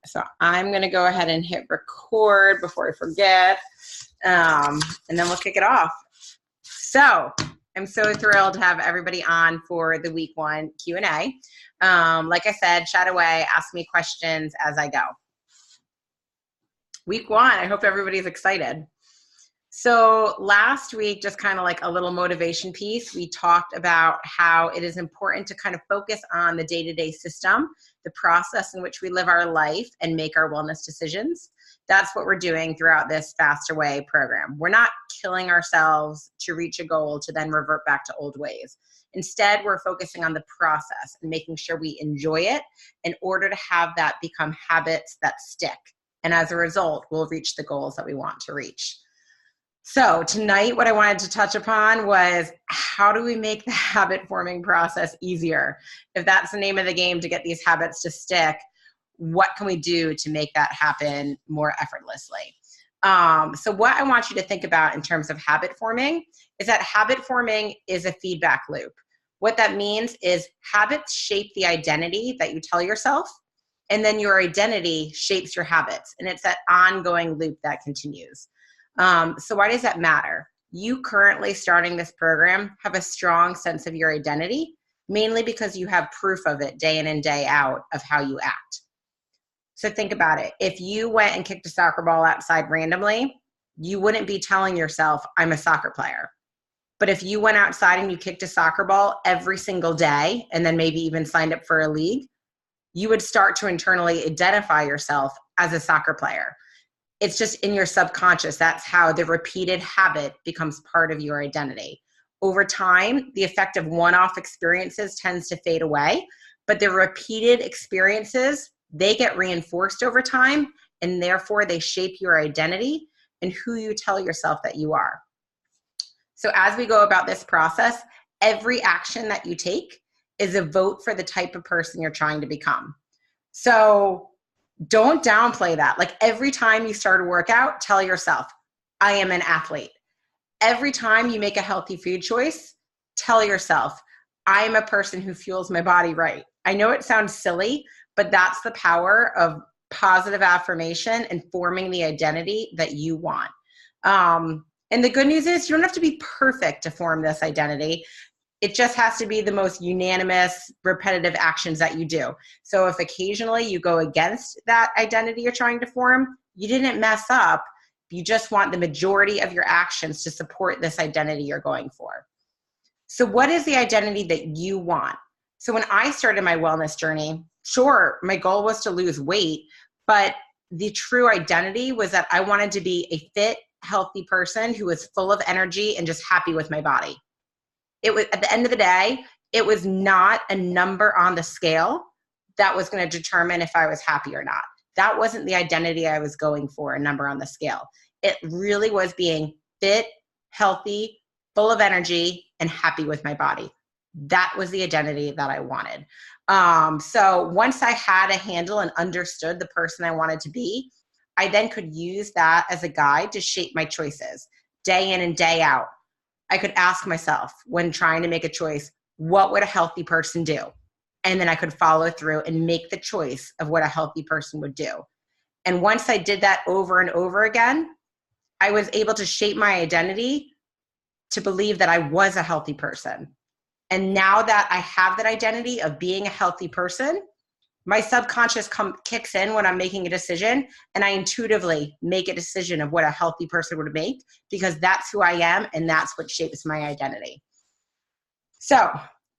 So I'm going to go ahead and hit record before I forget, and then we'll kick it off. So I'm so thrilled to have everybody on for the week one Q&A. Like I said, chat away, ask me questions as I go. Week one, I hope everybody's excited. So last week, just kind of like a little motivation piece, we talked about how it is important to kind of focus on the day-to-day system, the process in which we live our life and make our wellness decisions. That's what we're doing throughout this Faster Way program. We're not killing ourselves to reach a goal to then revert back to old ways. Instead, we're focusing on the process and making sure we enjoy it in order to have that become habits that stick. And as a result, we'll reach the goals that we want to reach. So tonight, what I wanted to touch upon was how do we make the habit forming process easier? If that's the name of the game to get these habits to stick, what can we do to make that happen more effortlessly? So what I want you to think about in terms of habit forming is that habit forming is a feedback loop. What that means is habits shape the identity that you tell yourself, and then your identity shapes your habits. And it's that ongoing loop that continues. So why does that matter? You currently starting this program have a strong sense of your identity, mainly because you have proof of it day in and day out of how you act. So think about it. If you went and kicked a soccer ball outside randomly, you wouldn't be telling yourself, I'm a soccer player. But if you went outside and you kicked a soccer ball every single day, and then maybe even signed up for a league, you would start to internally identify yourself as a soccer player. It's just in your subconscious. That's how the repeated habit becomes part of your identity. Over time, the effect of one-off experiences tends to fade away, but the repeated experiences, they get reinforced over time, and therefore they shape your identity and who you tell yourself that you are. So as we go about this process, every action that you take is a vote for the type of person you're trying to become. So don't downplay that. Like every time you start a workout, tell yourself, I am an athlete. Every time you make a healthy food choice, tell yourself, I am a person who fuels my body right. I know it sounds silly, but that's the power of positive affirmation and forming the identity that you want. And the good news is you don't have to be perfect to form this identity. It just has to be the most unanimous, repetitive actions that you do. So if occasionally you go against that identity you're trying to form, you didn't mess up. You just want the majority of your actions to support this identity you're going for. So what is the identity that you want? So when I started my wellness journey, sure, my goal was to lose weight, but the true identity was that I wanted to be a fit, healthy person who was full of energy and just happy with my body. It was, at the end of the day, it was not a number on the scale that was going to determine if I was happy or not. That wasn't the identity I was going for, a number on the scale. It really was being fit, healthy, full of energy, and happy with my body. That was the identity that I wanted. So once I had a handle and understood the person I wanted to be, I then could use that as a guide to shape my choices day in and day out. I could ask myself when trying to make a choice, what would a healthy person do? And then I could follow through and make the choice of what a healthy person would do. And once I did that over and over again, I was able to shape my identity to believe that I was a healthy person. And now that I have that identity of being a healthy person, my subconscious kicks in when I'm making a decision, and I intuitively make a decision of what a healthy person would make because that's who I am and that's what shapes my identity. So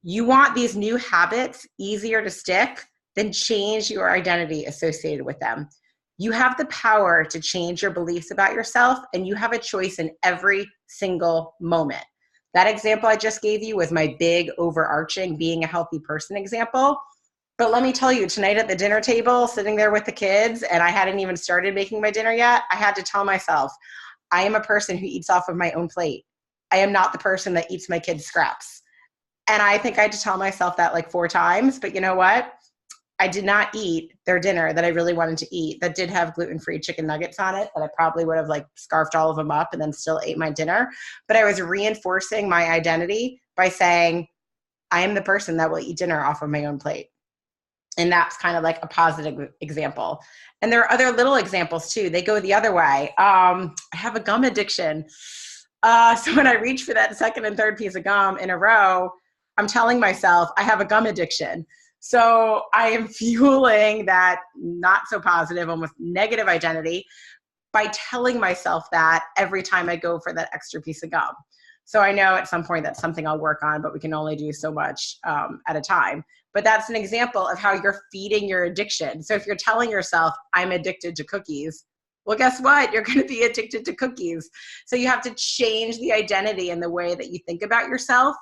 you want these new habits easier to stick, then change your identity associated with them. You have the power to change your beliefs about yourself, and you have a choice in every single moment. That example I just gave you was my big overarching being a healthy person example. But let me tell you, tonight at the dinner table, sitting there with the kids, and I hadn't even started making my dinner yet, I had to tell myself, I am a person who eats off of my own plate. I am not the person that eats my kids' scraps. And I think I had to tell myself that like 4 times, but you know what? I did not eat their dinner that I really wanted to eat that did have gluten-free chicken nuggets on it, that I probably would have like scarfed all of them up and then still ate my dinner. But I was reinforcing my identity by saying, I am the person that will eat dinner off of my own plate. And that's kind of like a positive example. And there are other little examples too. They go the other way. I have a gum addiction. So when I reach for that second and third piece of gum in a row, I'm telling myself I have a gum addiction. So I am fueling that not so positive, almost negative identity by telling myself that every time I go for that extra piece of gum. So I know at some point that's something I'll work on, but we can only do so much at a time. But that's an example of how you're feeding your addiction. So if you're telling yourself, I'm addicted to cookies, well, guess what? You're going to be addicted to cookies. So you have to change the identity and the way that you think about yourself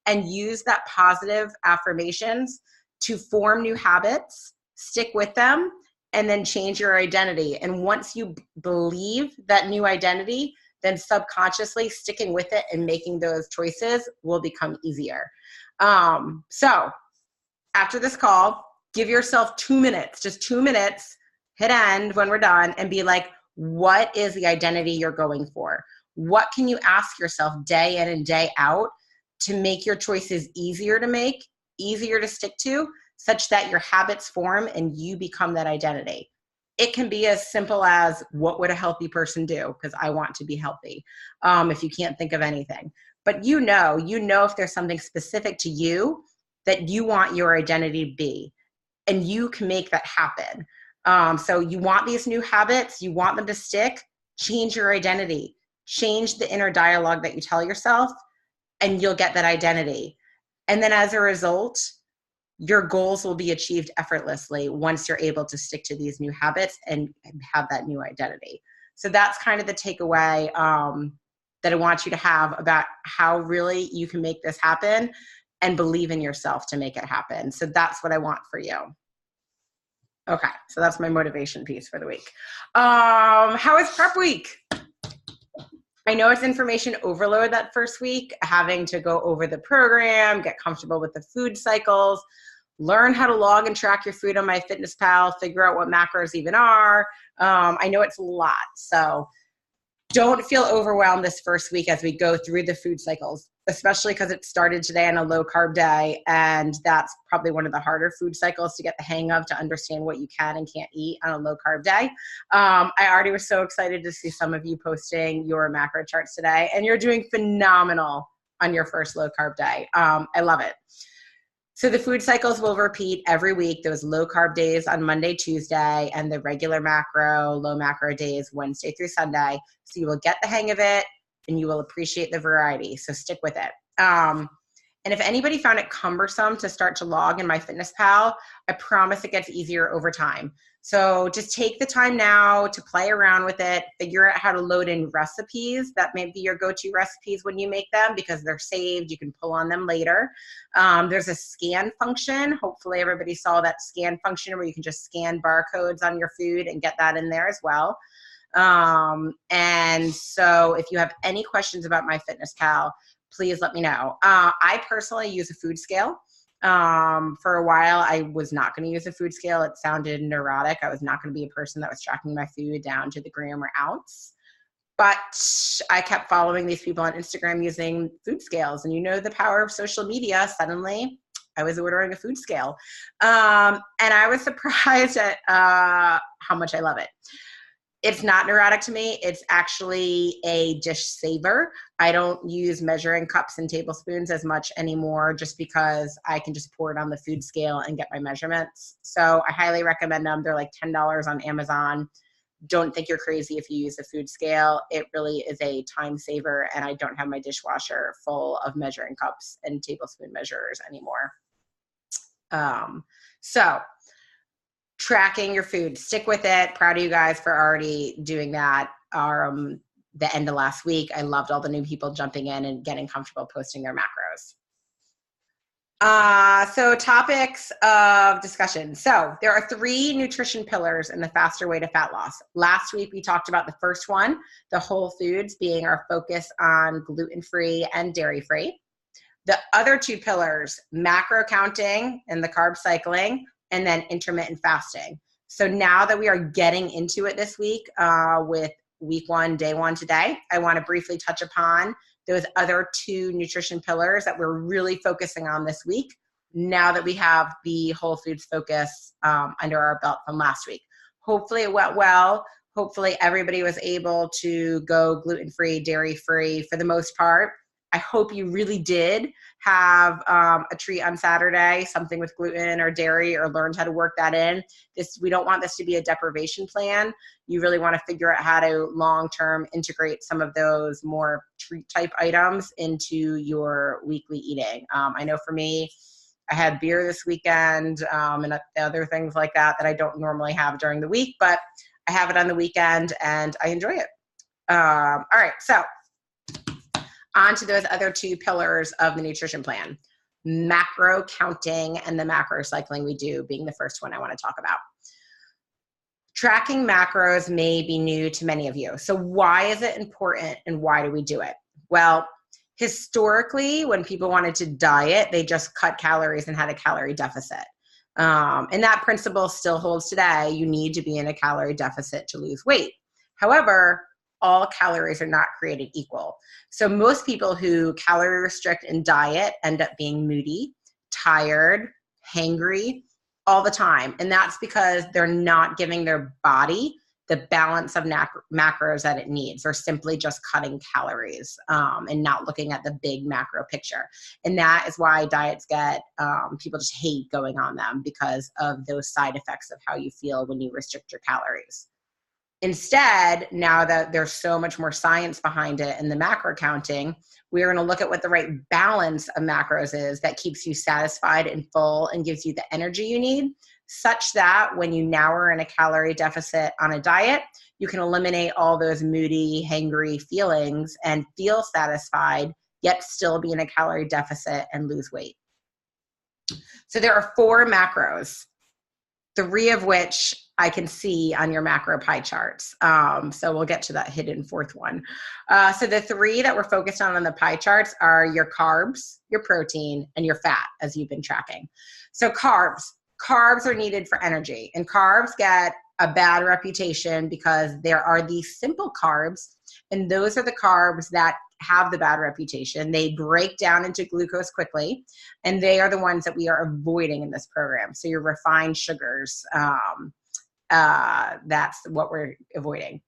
and use that positive affirmations to form new habits, stick with them, and then change your identity. And once you believe that new identity, then subconsciously sticking with it and making those choices will become easier. So after this call, give yourself 2 minutes, just 2 minutes, hit end when we're done, and be like, what is the identity you're going for? What can you ask yourself day in and day out to make your choices easier to make, easier to stick to, such that your habits form and you become that identity? It can be as simple as, what would a healthy person do? Because I want to be healthy. If you can't think of anything. But you know if there's something specific to you that you want your identity to be, and you can make that happen. So you want these new habits, you want them to stick, change your identity, change the inner dialogue that you tell yourself, and you'll get that identity. And then as a result, your goals will be achieved effortlessly once you're able to stick to these new habits and have that new identity. So that's kind of the takeaway that I want you to have about how really you can make this happen and believe in yourself to make it happen. So that's what I want for you. Okay, so that's my motivation piece for the week. How is prep week? I know it's information overload that first week, having to go over the program, get comfortable with the food cycles, learn how to log and track your food on MyFitnessPal, figure out what macros even are. I know it's a lot, so don't feel overwhelmed this first week as we go through the food cycles, especially because it started today on a low carb day, and that's probably one of the harder food cycles to get the hang of, to understand what you can and can't eat on a low carb day. I already was so excited to see some of you posting your macro charts today, and you're doing phenomenal on your first low carb day. I love it. So the food cycles will repeat every week. Those low carb days on Monday, Tuesday, and the regular macro, low macro days, Wednesday through Sunday. So you will get the hang of it and you will appreciate the variety. So stick with it. And if anybody found it cumbersome to start to log in MyFitnessPal, I promise it gets easier over time. So just take the time now to play around with it, figure out how to load in recipes that may be your go-to recipes when you make them, because they're saved. You can pull on them later. There's a scan function. Hopefully everybody saw that scan function where you can just scan barcodes on your food and get that in there as well. And so if you have any questions about MyFitnessPal, please let me know. I personally use a food scale. For a while, I was not going to use a food scale. It sounded neurotic. I was not going to be a person that was tracking my food down to the gram or ounce. But I kept following these people on Instagram using food scales. And you know the power of social media. Suddenly, I was ordering a food scale. And I was surprised at how much I love it. It's not neurotic to me. It's actually a dish saver. I don't use measuring cups and tablespoons as much anymore, just because I can just pour it on the food scale and get my measurements. So I highly recommend them. They're like $10 on Amazon. Don't think you're crazy if you use a food scale. It really is a time saver, and I don't have my dishwasher full of measuring cups and tablespoon measurers anymore. So tracking your food, stick with it. Proud of you guys for already doing that. The end of last week, I loved all the new people jumping in and getting comfortable posting their macros. So topics of discussion. So there are 3 nutrition pillars in the faster way to fat loss. Last week, we talked about the first one, the whole foods being our focus on gluten-free and dairy-free. The other 2 pillars, macro counting and the carb cycling, and then intermittent fasting. So now that we are getting into it this week with week 1, day 1 today, I want to briefly touch upon those other 2 nutrition pillars that we're really focusing on this week. now that we have the whole foods focus under our belt from last week. Hopefully it went well. Hopefully everybody was able to go gluten-free, dairy-free for the most part. I hope you really did have a treat on Saturday, something with gluten or dairy, or learned how to work that in. We don't want this to be a deprivation plan. You really want to figure out how to long-term integrate some of those more treat type items into your weekly eating. I know for me, I had beer this weekend and other things like that I don't normally have during the week, but I have it on the weekend and I enjoy it. All right, so on to those other two pillars of the nutrition plan. Macro counting and the macro cycling we do being the first one I want to talk about. Tracking macros may be new to many of you. So why is it important and why do we do it? Well, historically, when people wanted to diet, they just cut calories and had a calorie deficit. And that principle still holds today. You need to be in a calorie deficit to lose weight. However, all calories are not created equal. So most people who calorie restrict and diet end up being moody, tired, hangry all the time. And that's because they're not giving their body the balance of macros that it needs. They're simply just cutting calories and not looking at the big macro picture. And that is why diets get, people just hate going on them because of those side effects of how you feel when you restrict your calories. Instead, now that there's so much more science behind it in the macro counting, we're going to look at what the right balance of macros is that keeps you satisfied and full and gives you the energy you need, such that when you now are in a calorie deficit on a diet, you can eliminate all those moody, hangry feelings and feel satisfied, yet still be in a calorie deficit and lose weight. So there are 4 macros, 3 of which I can see on your macro pie charts. So we'll get to that hidden 4th one. So the 3 that we're focused on the pie charts are your carbs, your protein, and your fat, as you've been tracking. So carbs are needed for energy, and carbs get a bad reputation because there are these simple carbs, and those are the carbs that have the bad reputation. They break down into glucose quickly, and they are the ones that we are avoiding in this program. So your refined sugars, that's what we're avoiding.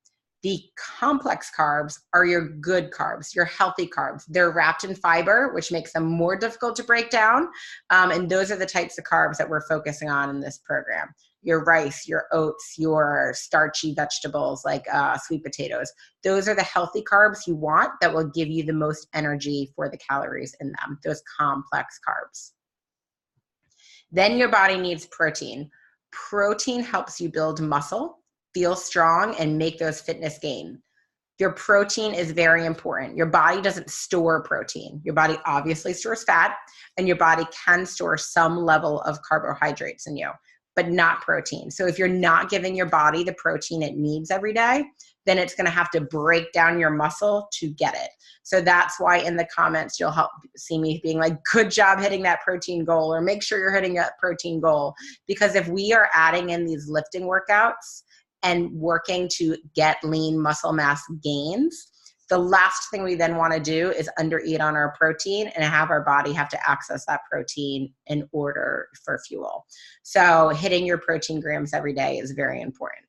The complex carbs are your good carbs, your healthy carbs. They're wrapped in fiber, which makes them more difficult to break down. And those are the types of carbs that we're focusing on in this program. Your rice, your oats, your starchy vegetables like sweet potatoes. Those are the healthy carbs you want that will give you the most energy for the calories in them, those complex carbs. Then your body needs protein. Protein helps you build muscle, feel strong, and make those fitness gains. Your protein is very important. Your body doesn't store protein. Your body obviously stores fat, and your body can store some level of carbohydrates in you, but not protein. So if you're not giving your body the protein it needs every day, then it's going to have to break down your muscle to get it. So that's why in the comments, you'll see me being like, good job hitting that protein goal, or make sure you're hitting that protein goal. Because if we are adding in these lifting workouts and working to get lean muscle mass gains, the last thing we then want to do is undereat on our protein and have our body have to access that protein in order for fuel. So hitting your protein grams every day is very important.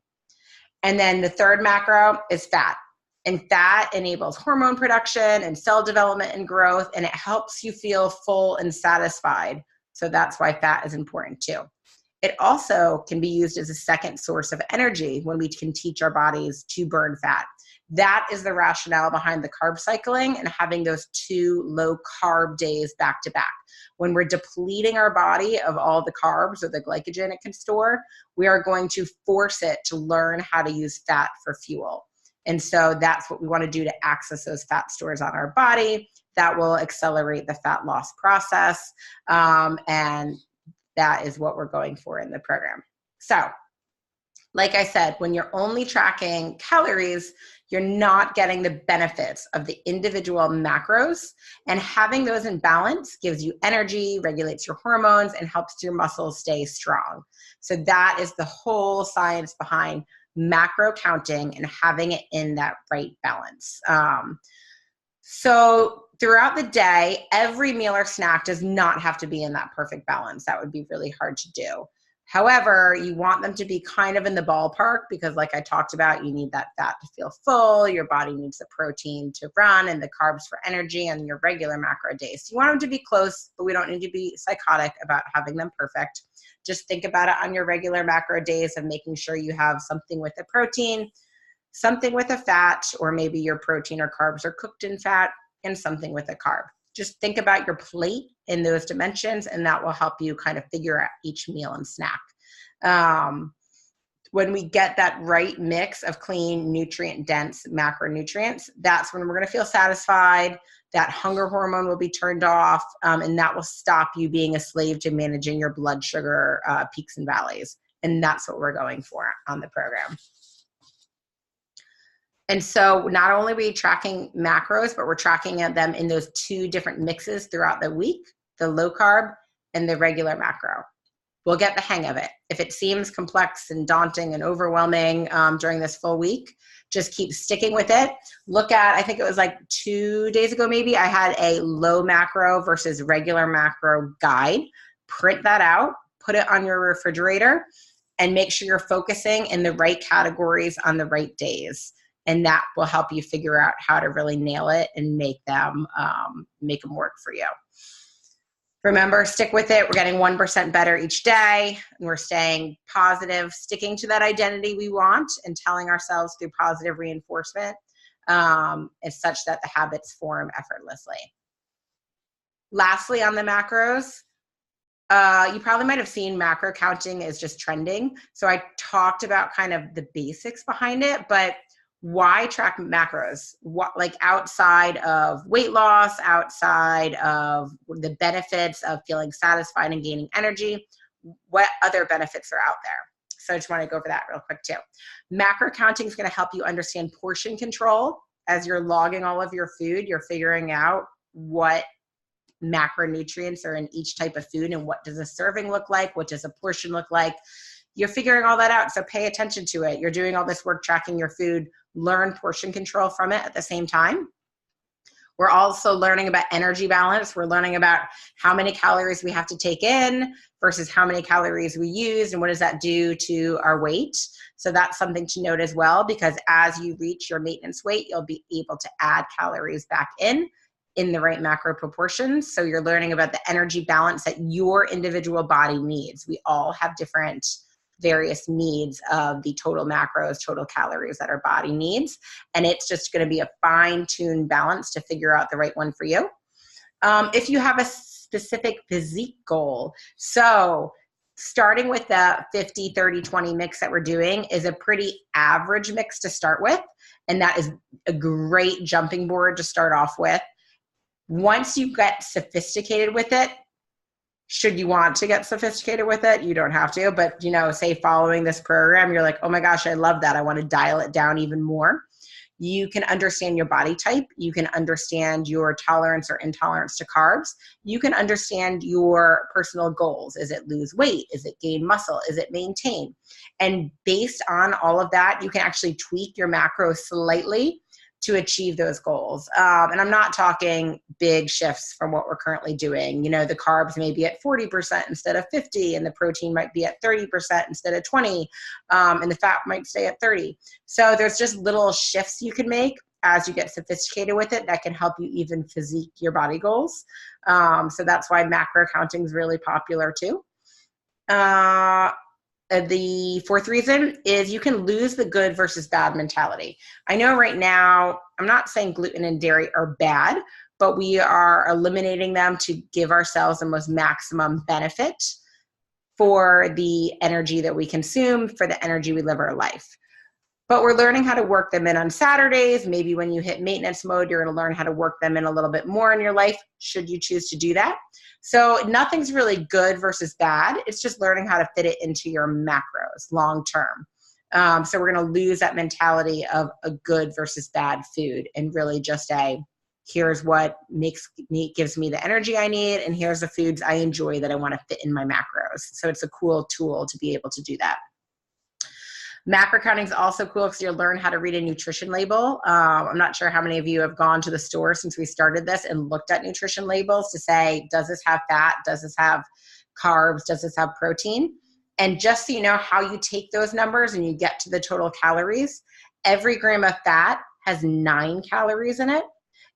And then the 3rd macro is fat. And fat enables hormone production and cell development and growth, and it helps you feel full and satisfied. So that's why fat is important too. It also can be used as a second source of energy when we can teach our bodies to burn fat. That is the rationale behind the carb cycling and having those 2 low carb days back to back. When we're depleting our body of all the carbs or the glycogen it can store, we are going to force it to learn how to use fat for fuel. And so that's what we want to do to access those fat stores on our body. That will accelerate the fat loss process. And that is what we're going for in the program. So, like I said, when you're only tracking calories, you're not getting the benefits of the individual macros, and having those in balance gives you energy, regulates your hormones, and helps your muscles stay strong. So that is the whole science behind macro counting and having it in that right balance. So throughout the day, every meal or snack does not have to be in that perfect balance. That would be really hard to do. However, you want them to be kind of in the ballpark because, like I talked about, you need that fat to feel full. Your body needs the protein to run and the carbs for energy on your regular macro days. So you want them to be close, but we don't need to be psychotic about having them perfect. Just think about it on your regular macro days of making sure you have something with the protein, something with a fat, or maybe your protein or carbs are cooked in fat, and something with a carb. Just think about your plate in those dimensions, and that will help you kind of figure out each meal and snack. When we get that right mix of clean, nutrient-dense macronutrients, that's when we're going to feel satisfied. That hunger hormone will be turned off, and that will stop you being a slave to managing your blood sugar peaks and valleys. And that's what we're going for on the program. And so not only are we tracking macros, but we're tracking them in those 2 different mixes throughout the week, the low carb and the regular macro. We'll get the hang of it. If it seems complex and daunting and overwhelming during this full week, just keep sticking with it. Look at, I think it was like 2 days ago maybe, I had a low macro versus regular macro guide. Print that out, put it on your refrigerator, and make sure you're focusing in the right categories on the right days. And that will help you figure out how to really nail it and make them work for you. Remember, stick with it. We're getting 1% better each day, and we're staying positive, sticking to that identity we want and telling ourselves through positive reinforcement is such that the habits form effortlessly. Lastly, on the macros, you probably might have seen macro counting is just trending. So I talked about kind of the basics behind it, but why track macros? What, like outside of weight loss, outside of the benefits of feeling satisfied and gaining energy, what other benefits are out there? So I just want to go over that real quick too. Macro counting is going to help you understand portion control. As you're logging all of your food, you're figuring out what macronutrients are in each type of food and what does a serving look like, what does a portion look like. You're figuring all that out, so pay attention to it. You're doing all this work tracking your food. Learn portion control from it at the same time. We're also learning about energy balance. We're learning about how many calories we have to take in versus how many calories we use, and what does that do to our weight. So that's something to note as well, because as you reach your maintenance weight, you'll be able to add calories back in the right macro proportions. So you're learning about the energy balance that your individual body needs. We all have different various needs of the total macros, total calories that our body needs. And it's just going to be a fine-tuned balance to figure out the right one for you. If you have a specific physique goal, so starting with the 50, 30, 20 mix that we're doing is a pretty average mix to start with. And that is a great jumping board to start off with. Once you get sophisticated with it, should you want to get sophisticated with it, you don't have to, but say following this program, you're like, oh my gosh, I love that. I want to dial it down even more. You can understand your body type. You can understand your tolerance or intolerance to carbs. You can understand your personal goals. Is it lose weight? Is it gain muscle? Is it maintain? And based on all of that, you can actually tweak your macros slightly to achieve those goals. And I'm not talking big shifts from what we're currently doing. The carbs may be at 40% instead of 50, and the protein might be at 30% instead of 20, and the fat might stay at 30. So there's just little shifts you can make as you get sophisticated with it that can help you even physique your body goals. So that's why macro counting is really popular too. The fourth reason is you can lose the good versus bad mentality. I know right now, I'm not saying gluten and dairy are bad, but we are eliminating them to give ourselves the most maximum benefit for the energy that we consume, for the energy we live our life. But we're learning how to work them in on Saturdays. Maybe when you hit maintenance mode, you're going to learn how to work them in a little bit more in your life, should you choose to do that. So nothing's really good versus bad. It's just learning how to fit it into your macros long term. So we're going to lose that mentality of a good versus bad food and really just here's what gives me the energy I need, and here's the foods I enjoy that I want to fit in my macros. So it's a cool tool to be able to do that. Macro counting is also cool because you'll learn how to read a nutrition label. I'm not sure how many of you have gone to the store since we started this and looked at nutrition labels to say, does this have fat? Does this have carbs? Does this have protein? And just so you know how you take those numbers and you get to the total calories, every gram of fat has 9 calories in it,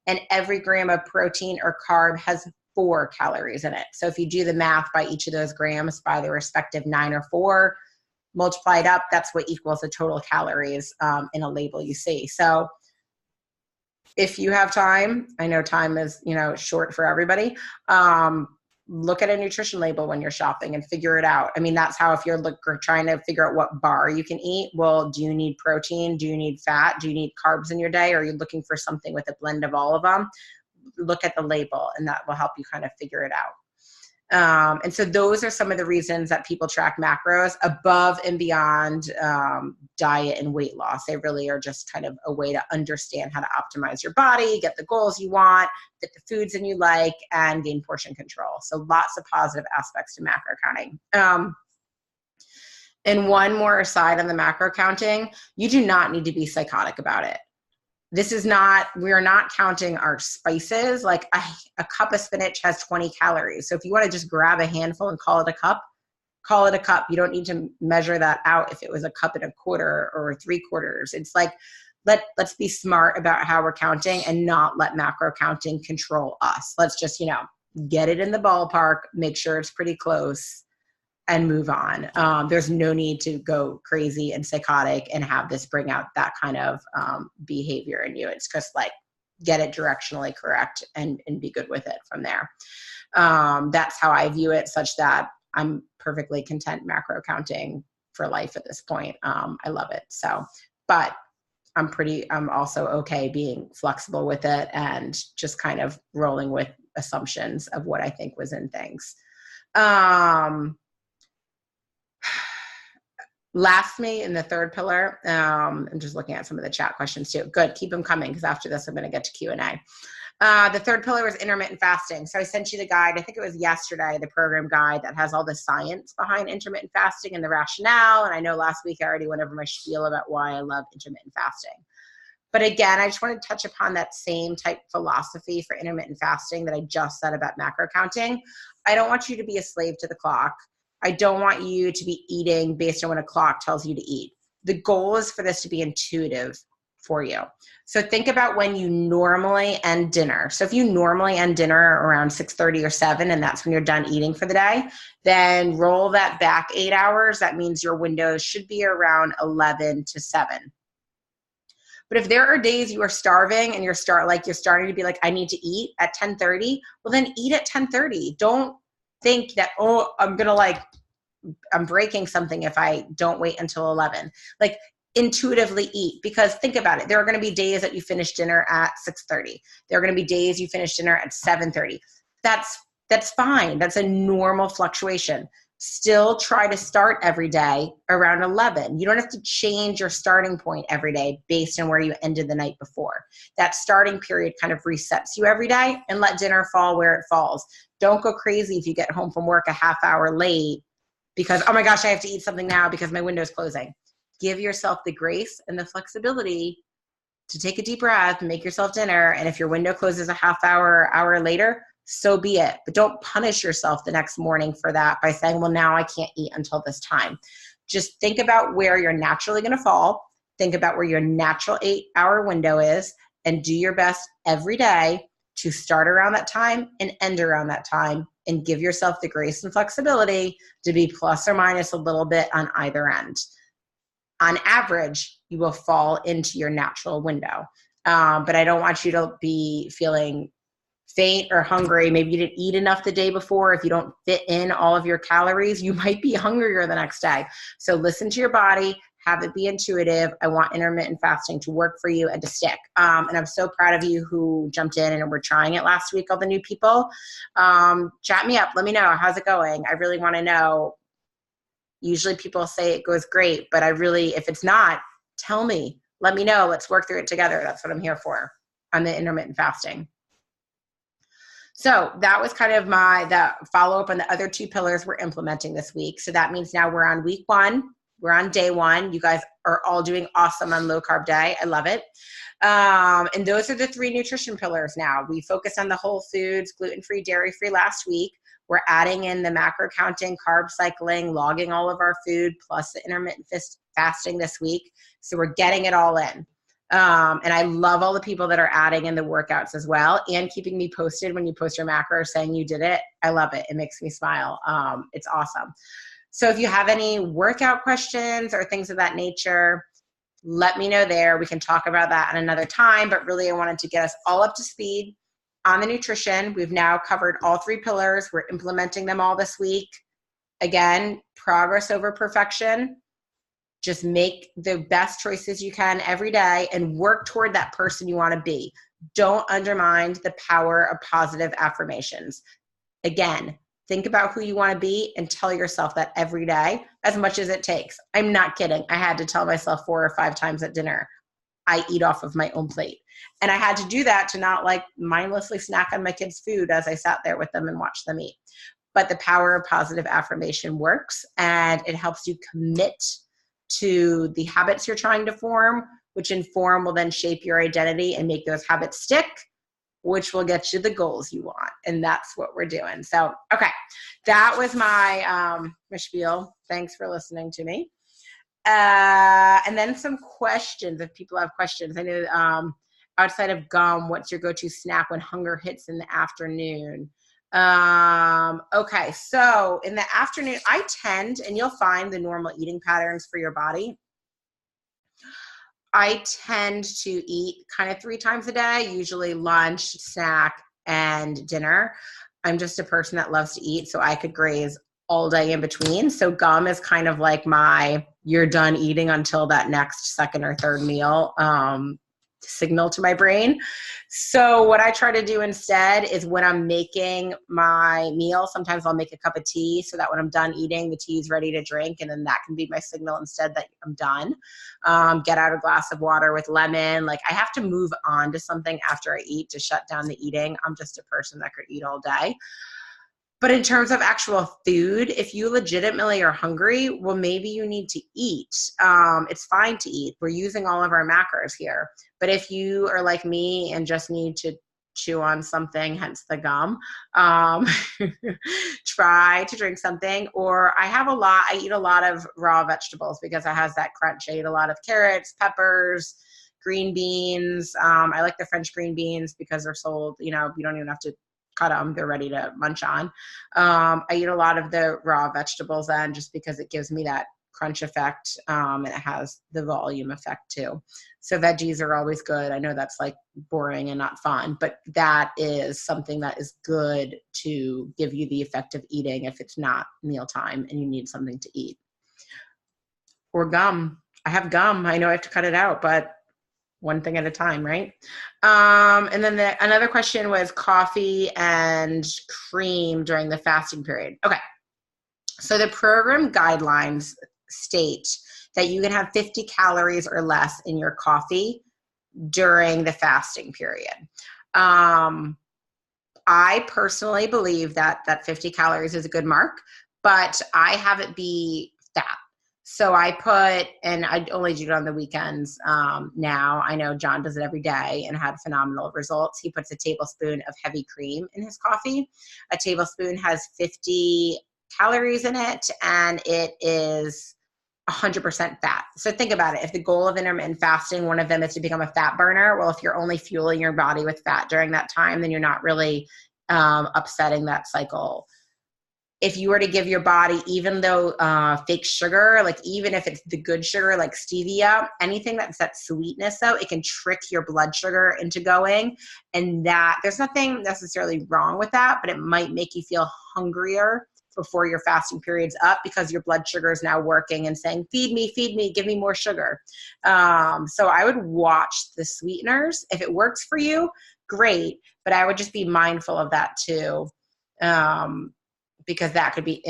and every gram of protein or carb has 4 calories in it. So if you do the math by each of those grams by the respective 9 or 4, multiplied up, that's what equals the total calories in a label you see. So if you have time, I know time is, short for everybody. Look at a nutrition label when you're shopping and figure it out. I mean, that's how, if you're trying to figure out what bar you can eat, well, do you need protein? Do you need fat? Do you need carbs in your day? Or are you looking for something with a blend of all of them? Look at the label, and that will help you kind of figure it out. And so those are some of the reasons that people track macros above and beyond diet and weight loss. They really are just kind of a way to understand how to optimize your body, get the goals you want, get the foods in you like, and gain portion control. So lots of positive aspects to macro counting. And one more aside on the macro counting, you do not need to be psychotic about it. We're not counting our spices. Like a cup of spinach has 20 calories. So if you want to just grab a handful and call it a cup, call it a cup. You don't need to measure that out if it was a cup and a quarter or 3/4. It's like, let's be smart about how we're counting and not let macro counting control us. Let's just, get it in the ballpark, make sure it's pretty close, and move on. There's no need to go crazy and psychotic and have this bring out that kind of behavior in you. It's just like, get it directionally correct and be good with it from there. That's how I view it, such that I'm perfectly content macro counting for life at this point. I love it. So, but I'm also okay being flexible with it and just kind of rolling with assumptions of what I think was in things. Lastly, in the third pillar, I'm just looking at some of the chat questions too. Good, keep them coming, because after this I'm going to get to Q&A. The third pillar was intermittent fasting. So I sent you the guide, I think it was yesterday, the program guide that has all the science behind intermittent fasting and the rationale. And I know last week I already went over my spiel about why I love intermittent fasting. But again, I just want to touch upon that same type philosophy for intermittent fasting that I just said about macro counting. I don't want you to be a slave to the clock. I don't want you to be eating based on what a clock tells you to eat. The goal is for this to be intuitive for you. So think about when you normally end dinner. So if you normally end dinner around 6:30 or 7, and that's when you're done eating for the day, then roll that back 8 hours. That means your window should be around 11 to 7. But if there are days you are starving and you're starting to be like, I need to eat at 10:30, well then eat at 10:30. Don't think that, I'm breaking something if I don't wait until 11. Like, intuitively eat, because think about it. There are going to be days that you finish dinner at 6:30. There are going to be days you finish dinner at 7:30. That's fine. That's a normal fluctuation. Still try to start every day around 11. You don't have to change your starting point every day based on where you ended the night before. That starting period kind of resets you every day, and let dinner fall where it falls. Don't go crazy if you get home from work a half hour late because, oh my gosh, I have to eat something now because my window's closing. Give yourself the grace and the flexibility to take a deep breath, make yourself dinner. And if your window closes a half hour later, so be it. But don't punish yourself the next morning for that by saying, well, now I can't eat until this time. Just think about where you're naturally going to fall. Think about where your natural 8-hour window is, and do your best every day to start around that time and end around that time, and give yourself the grace and flexibility to be plus or minus a little bit on either end. On average, you will fall into your natural window. But I don't want you to be feeling faint or hungry. Maybe you didn't eat enough the day before. If you don't fit in all of your calories, you might be hungrier the next day. So listen to your body, have it be intuitive. I want intermittent fasting to work for you and to stick. And I'm so proud of you who jumped in and were trying it last week, all the new people. Chat me up. Let me know. How's it going? I really want to know. Usually people say it goes great, but if it's not, tell me. Let me know. Let's work through it together. That's what I'm here for on the intermittent fasting. So that was kind of the follow-up on the other 2 pillars we're implementing this week. So that means now we're on week 1. We're on day 1. You guys are all doing awesome on low carb day. I love it. And those are the 3 nutrition pillars now. We focused on the whole foods, gluten-free, dairy-free last week. We're adding in the macro counting, carb cycling, logging all of our food, plus the intermittent fasting this week. So we're getting it all in. And I love all the people that are adding in the workouts as well and keeping me posted when you post your macro saying you did it. I love it. It makes me smile. It's awesome. So if you have any workout questions or things of that nature, let me know there. We can talk about that at another time, but really I wanted to get us all up to speed on the nutrition. We've now covered all 3 pillars. We're implementing them all this week. Again, progress over perfection. Just make the best choices you can every day and work toward that person you want to be. Don't undermine the power of positive affirmations. Again, think about who you want to be and tell yourself that every day as much as it takes. I'm not kidding. I had to tell myself 4 or 5 times at dinner, I eat off of my own plate. And I had to do that to not like mindlessly snack on my kids' food as I sat there with them and watched them eat. But the power of positive affirmation works, and it helps you commit to the habits you're trying to form, which in form will then shape your identity and make those habits stick, which will get you the goals you want. And that's what we're doing. So, okay, that was my spiel. Thanks for listening to me. And then some questions, if people have questions. I know outside of gum, what's your go-to snack when hunger hits in the afternoon? Okay, so in the afternoon, I tend, and you'll find the normal eating patterns for your body. I tend to eat kind of 3 times a day, usually lunch, snack, and dinner. I'm just a person that loves to eat, so I could graze all day in between. So gum is kind of like my, you're done eating until that next second or third meal signal to my brain. So what I try to do instead is when I'm making my meal, sometimes I'll make a cup of tea so that when I'm done eating, the tea is ready to drink, and then that can be my signal instead that I'm done. Get out a glass of water with lemon. Like I have to move on to something after I eat to shut down the eating. I'm just a person that could eat all day. But in terms of actual food, if you legitimately are hungry, well, maybe you need to eat. It's fine to eat. We're using all of our macros here. But if you are like me and just need to chew on something, hence the gum, try to drink something. Or I eat a lot of raw vegetables because it has that crunch. I eat a lot of carrots, peppers, green beans. I like the French green beans because they're sold, you don't even have to cut them, they're ready to munch on. I eat a lot of the raw vegetables then just because it gives me that crunch effect, and it has the volume effect too. So veggies are always good. I know that's like boring and not fun, but that is something that is good to give you the effect of eating if it's not mealtime and you need something to eat. Or gum. I have gum. I know I have to cut it out, but one thing at a time, right? And then another question was coffee and cream during the fasting period. Okay. So the program guidelines state that you can have 50 calories or less in your coffee during the fasting period. I personally believe that 50 calories is a good mark, but I have it be fat. So I and I only do it on the weekends now. I know John does it every day and had phenomenal results. He puts a tablespoon of heavy cream in his coffee. A tablespoon has 50 calories in it, and it is 100% fat. So think about it. If the goal of intermittent fasting, one of them is to become a fat burner, well, if you're only fueling your body with fat during that time, then you're not really upsetting that cycle. If you were to give your body, even though fake sugar, like even if it's the good sugar, like stevia, anything that's that sweetness though, it can trick your blood sugar into going. And that there's nothing necessarily wrong with that, but it might make you feel hungrier before your fasting period's up because your blood sugar is now working and saying, feed me, give me more sugar. So I would watch the sweeteners. If it works for you, great. But I would just be mindful of that too. Because that could be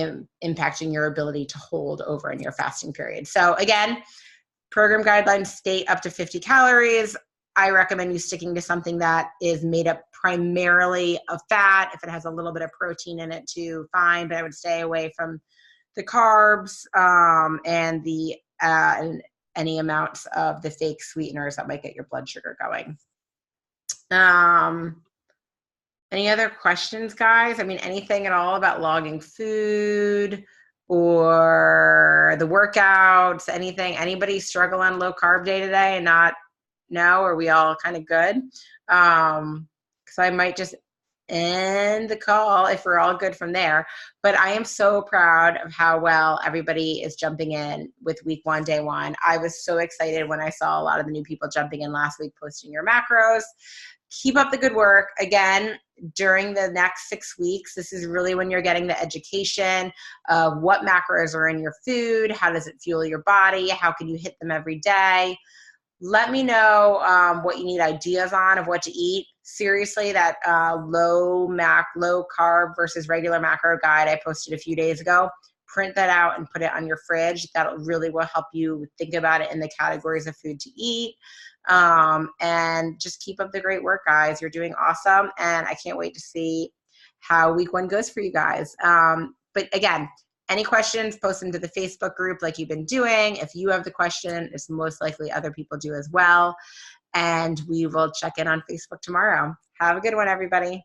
impacting your ability to hold over in your fasting period. So again, program guidelines state up to 50 calories. I recommend you sticking to something that is made up primarily of fat. If it has a little bit of protein in it too, fine, but I would stay away from the carbs, and the and any amounts of the fake sweeteners that might get your blood sugar going. Any other questions, guys? I mean, anything at all about logging food or the workouts, anything? Anybody struggle on low carb day to day and not know? Are we all kind of good? Because I might just end the call if we're all good from there. But I am so proud of how well everybody is jumping in with week 1, day 1. I was so excited when I saw a lot of the new people jumping in last week, posting your macros. Keep up the good work. Again, during the next 6 weeks, this is really when you're getting the education of what macros are in your food, how does it fuel your body, how can you hit them every day. Let me know what you need ideas on of what to eat. Seriously, that low carb versus regular macro guide I posted a few days ago, print that out and put it on your fridge. That really will help you think about it in the categories of food to eat. And just keep up the great work, guys. You're doing awesome. And I can't wait to see how week 1 goes for you guys. But again, any questions, post them to the Facebook group like you've been doing. If you have the question, it's most likely other people do as well. And we will check in on Facebook tomorrow. Have a good one, everybody.